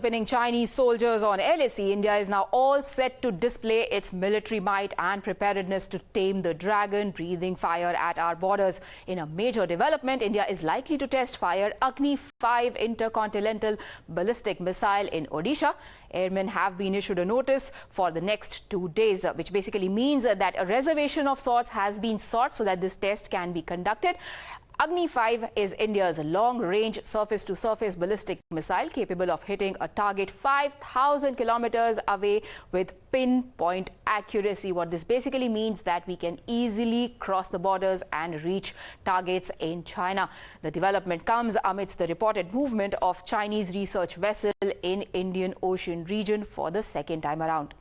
Pinning Chinese soldiers on LAC, India is now all set to display its military might and preparedness to tame the dragon breathing fire at our borders. In a major development, India is likely to test fire Agni-V Intercontinental Ballistic missile in Odisha. Airmen have been issued a notice for the next 2 days, which basically means that a reservation of sorts has been sought so that this test can be conducted. Agni-V is India's long-range surface-to-surface ballistic missile capable of hitting a target 5,000 kilometers away with pinpoint accuracy. What this basically means that we can easily cross the borders and reach targets in China. The development comes amidst the reported movement of Chinese research vessel in Indian Ocean region for the second time around.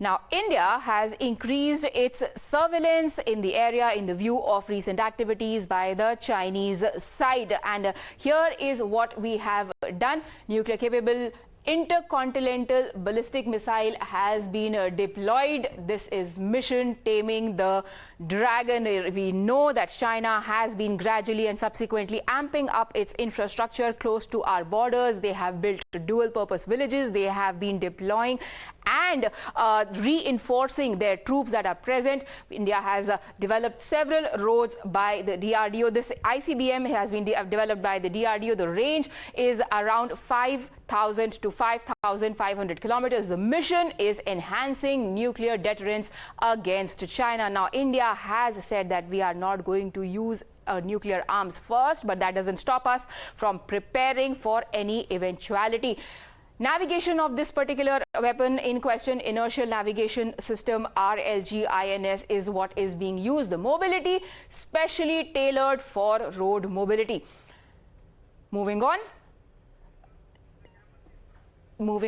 Now, India has increased its surveillance in the area in the view of recent activities by the Chinese side. And here is what we have done. Nuclear-capable Intercontinental ballistic missile has been deployed. This is mission taming the dragon. We know that China has been gradually and subsequently amping up its infrastructure close to our borders. They have built dual-purpose villages. They have been deploying and reinforcing their troops that are present. India has developed several roads by the DRDO. This ICBM has been developed by the DRDO. The range is around 5,000 to 5,500 kilometers. The mission is enhancing nuclear deterrence against China. Now, India has said that we are not going to use nuclear arms first, but that doesn't stop us from preparing for any eventuality. Navigation of this particular weapon in question, inertial navigation system RLG-INS, is what is being used. The mobility specially tailored for road mobility. Moving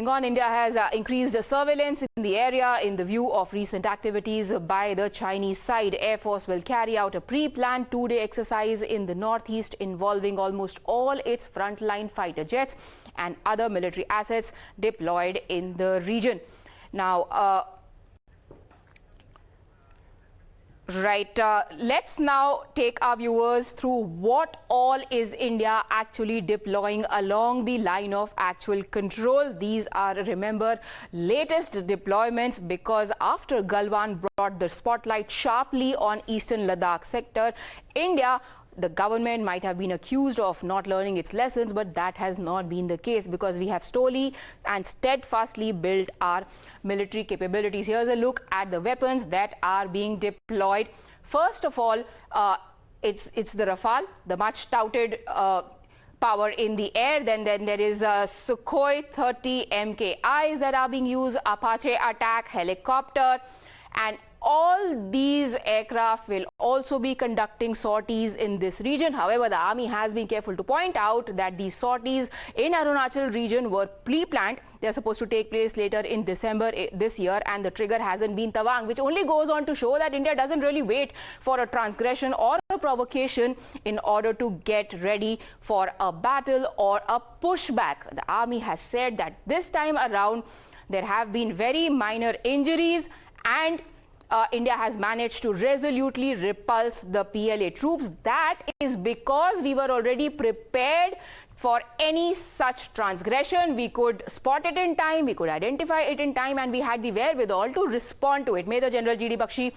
on, India has increased surveillance in the area in the view of recent activities by the Chinese side. Air Force will carry out a pre-planned 2-day exercise in the northeast involving almost all its frontline fighter jets and other military assets deployed in the region. Now, let's now take our viewers through what all is India actually deploying along the line of actual control. These are, remember, latest deployments, because after Galwan brought the spotlight sharply on eastern Ladakh sector, India, the government might have been accused of not learning its lessons, but that has not been the case, because we have slowly and steadfastly built our military capabilities. Here's a look at the weapons that are being deployed. First of all, it's the Rafale, the much touted power in the air. Then there is Sukhoi 30 MKIs that are being used, Apache attack helicopter, and all these aircraft will also be conducting sorties in this region. However, the army has been careful to point out that these sorties in Arunachal region were pre-planned. They are supposed to take place later in December this year, and the trigger hasn't been Tawang, which only goes on to show that India doesn't really wait for a transgression or a provocation in order to get ready for a battle or a pushback. The army has said that this time around there have been very minor injuries, and India has managed to resolutely repulse the PLA troops. That is because we were already prepared for any such transgression. We could spot it in time, we could identify it in time, and we had the wherewithal to respond to it. Major General G.D. Bakshi,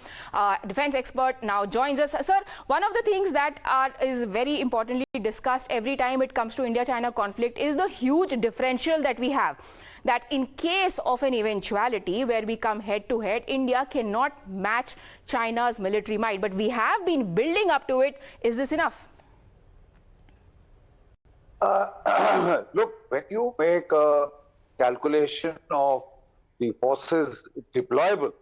defense expert, now joins us. Sir, one of the things that is very importantly discussed every time it comes to India-China conflict is the huge differential that we have. That in case of an eventuality where we come head to head, India cannot match China's military might. But we have been building up to it. Is this enough? Look, when you make a calculation of the forces deployable,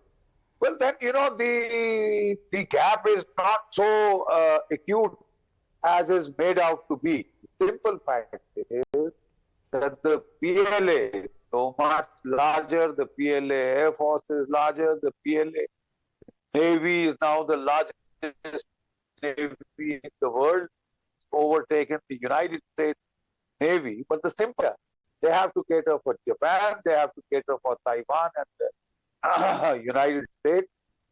well, then, you know, the gap is not so acute as is made out to be. The simple fact is that the PLA, so much larger, the PLA Air Force is larger, the PLA Navy is now the largest Navy in the world, overtaken the United States Navy. But the simple, they have to cater for Japan, they have to cater for Taiwan and the United States,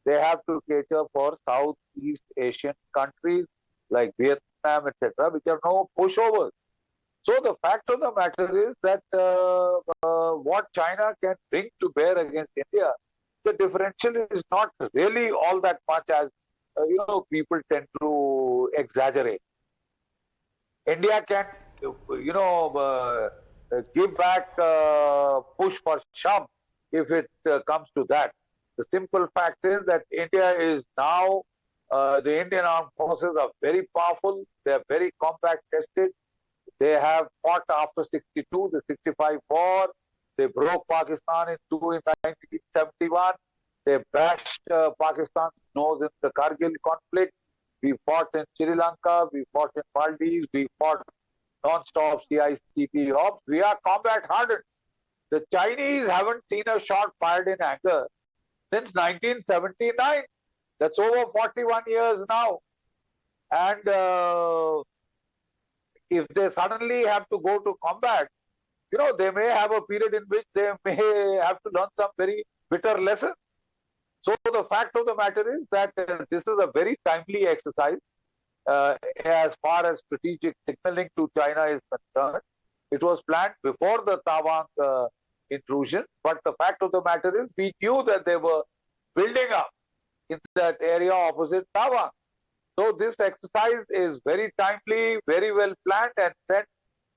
they have to cater for Southeast Asian countries like Vietnam, etc., which are no pushovers. So the fact of the matter is that what China can bring to bear against India, the differential is not really all that much as people tend to exaggerate. India can, give back, push for shove if it comes to that. The simple fact is that India is now, the Indian armed forces are very powerful, they are very combat tested, they have fought after 62, the 65 war, they broke Pakistan in two in 1971, they bashed Pakistan's nose in the Kargil conflict, we fought in Sri Lanka, we fought in Maldives, we fought non-stop CICP ops. We are combat hardened. The Chinese haven't seen a shot fired in anger since 1979. That's over 41 years now. And if they suddenly have to go to combat, they may have a period in which they may have to learn some very bitter lessons. So the fact of the matter is that this is a very timely exercise as far as strategic signaling to China is concerned. It was planned before the Tawang intrusion, but the fact of the matter is we knew that they were building up in that area opposite Tawang. So this exercise is very timely, very well planned, and sent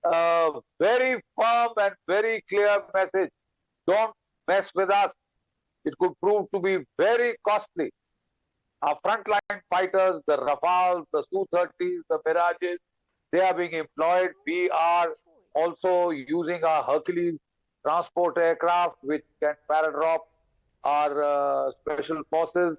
a very firm and very clear message. Don't mess with us. It could prove to be very costly. Our frontline fighters, the Rafales, the Su-30s, the Mirages, they are being employed. We are also using our Hercules transport aircraft, which can paradrop our special forces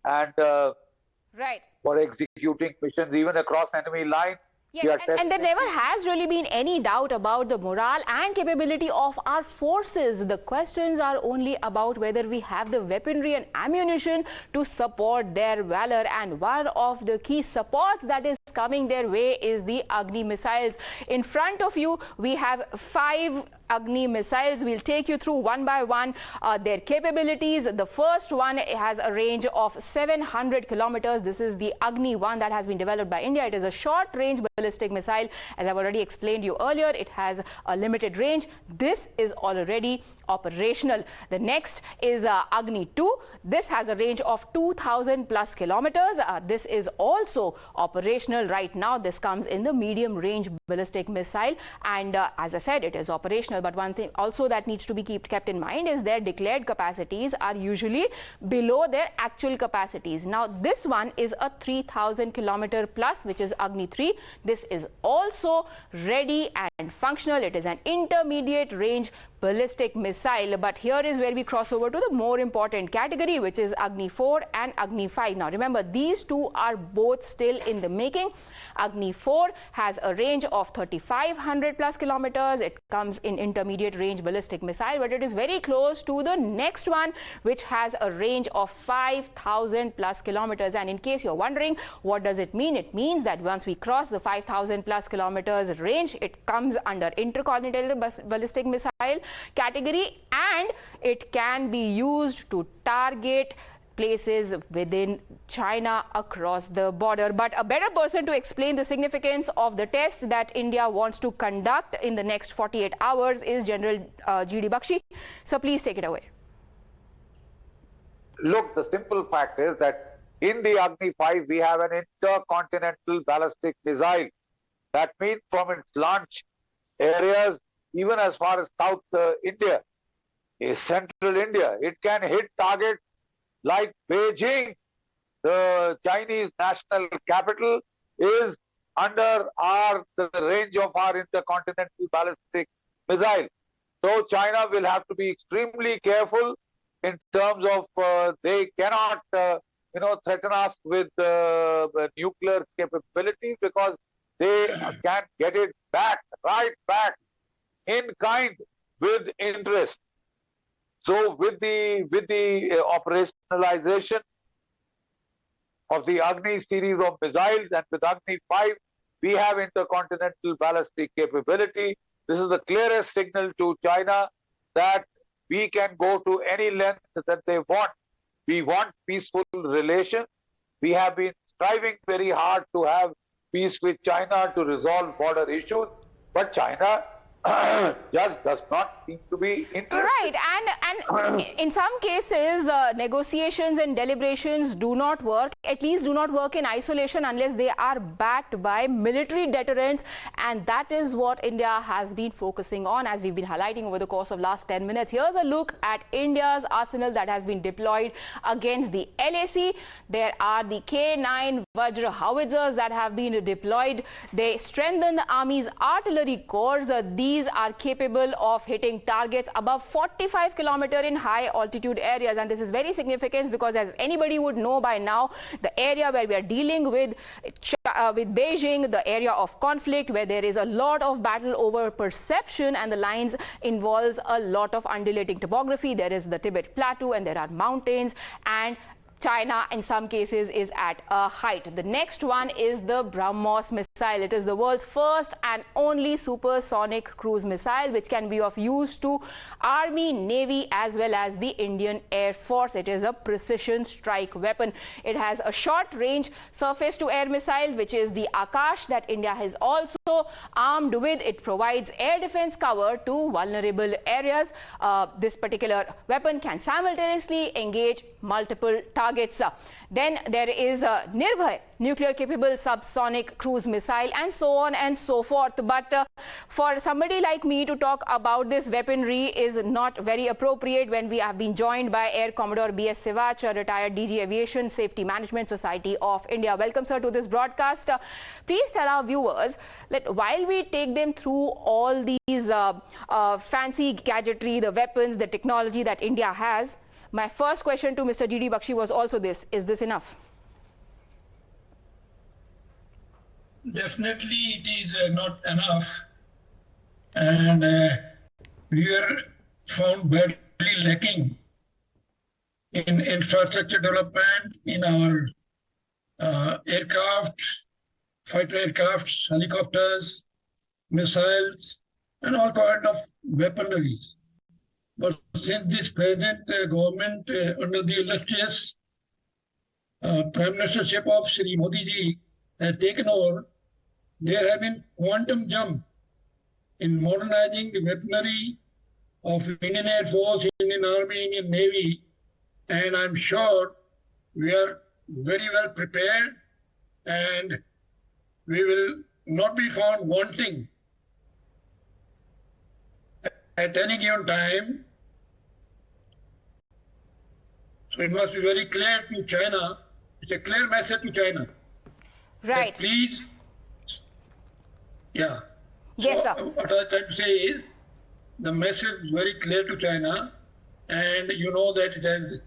and right. for executing missions even across enemy lines. Yes, and there never has really been any doubt about the morale and capability of our forces. The questions are only about whether we have the weaponry and ammunition to support their valor. And one of the key supports that is coming their way is the Agni missiles. In front of you, we have 5 Agni missiles. We'll take you through one by one their capabilities. The first one has a range of 700 kilometers. This is the Agni-1 that has been developed by India. It is a short-range ballistic missile. As I've already explained you earlier, it has a limited range. This is already operational. The next is Agni-2. This has a range of 2,000 plus kilometers. This is also operational right now. This comes in the medium range ballistic missile, and as I said, it is operational. But one thing also that needs to be kept in mind is their declared capacities are usually below their actual capacities. Now this one is a 3,000 kilometer plus, which is Agni-3. This is also ready and functional. It is an intermediate range ballistic missile, but here is where we cross over to the more important category, which is Agni-4 and Agni-5. Now remember, these two are both still in the making. Agni-4 has a range of 3,500 plus kilometers. It comes in intermediate range ballistic missile, but it is very close to the next one, which has a range of 5,000 plus kilometers. And in case you're wondering, what does it mean? It means that once we cross the 5,000 plus kilometers range, it comes under Intercontinental ballistic missile category, and it can be used to target places within China across the border. But a better person to explain the significance of the test that India wants to conduct in the next 48 hours is General G.D. Bakshi. So please take it away. Look, the simple fact is that in the Agni-5 we have an intercontinental ballistic missile. That means from its launch areas, even as far as South India, Central India, it can hit targets like Beijing. The Chinese national capital is under the range of our intercontinental ballistic missile. So China will have to be extremely careful in terms of they cannot threaten us with nuclear capabilities, because they can get it back, right back in kind, with interest. So with the operationalization of the Agni series of missiles, and with Agni-5 we have intercontinental ballistic capability. This is the clearest signal to China that we can go to any length that they want. We want peaceful relations. We have been striving very hard to have peace with China, to resolve border issues. But China just does not seem to be interested. Right, and in some cases, negotiations and deliberations do not work, at least do not work in isolation unless they are backed by military deterrence, and that is what India has been focusing on, as we've been highlighting over the course of last 10 minutes. Here's a look at India's arsenal that has been deployed against the LAC. There are the K9 Vajra howitzers that have been deployed. They strengthen the Army's artillery corps. These are capable of hitting targets above 45 kilometers in high altitude areas, and this is very significant because, as anybody would know by now, the area where we are dealing with Beijing, the area of conflict where there is a lot of battle over perception, and the lines involves a lot of undulating topography. There is the Tibet Plateau and there are mountains, and China in some cases is at a height. The next one is the BrahMos missile. It is the world's first and only supersonic cruise missile which can be of use to Army, Navy as well as the Indian Air Force. It is a precision strike weapon. It has a short range surface to air missile which is the Akash that India has also armed with. It provides air defense cover to vulnerable areas. This particular weapon can simultaneously engage multiple targets. Then there is a Nirbhay nuclear capable subsonic cruise missile, and so on and so forth. But for somebody like me to talk about this weaponry is not very appropriate when we have been joined by Air Commodore B.S. Sivach, a retired DG Aviation Safety Management Society of India. Welcome, sir, to this broadcast. Please tell our viewers that while we take them through all these fancy gadgetry, the weapons, the technology that India has, my first question to Mr. G.D. Bakshi was also this: is this enough? Definitely it is not enough, and we are found badly lacking in infrastructure development, in our aircraft, fighter aircrafts, helicopters, missiles, and all kind of weaponries. But since this present government, under the illustrious Prime Ministership of Shri Modi ji, has taken over, there have been quantum jump in modernizing the weaponry of Indian Air Force, Indian Army, Indian Navy, and I'm sure we are very well prepared, and we will not be found wanting at any given time. So it must be very clear to China. It's a clear message to China. Right. That please, yeah. Yes, so sir. What I try to say is, the message is very clear to China, and you know that it has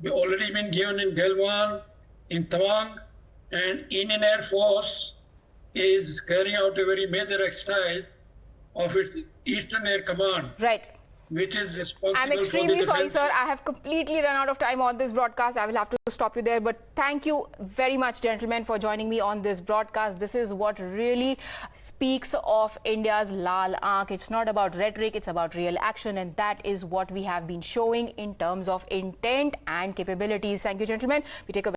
already been given in Galwan, in Tawang, and Indian Air Force is carrying out a very major exercise of its Eastern Air Command. Right. Which is responsible. I'm extremely sorry, sir. I have completely run out of time on this broadcast. I will have to stop you there. But thank you very much, gentlemen, for joining me on this broadcast. This is what really speaks of India's Lal Aankh. It's not about rhetoric, it's about real action. And that is what we have been showing in terms of intent and capabilities. Thank you, gentlemen. We take a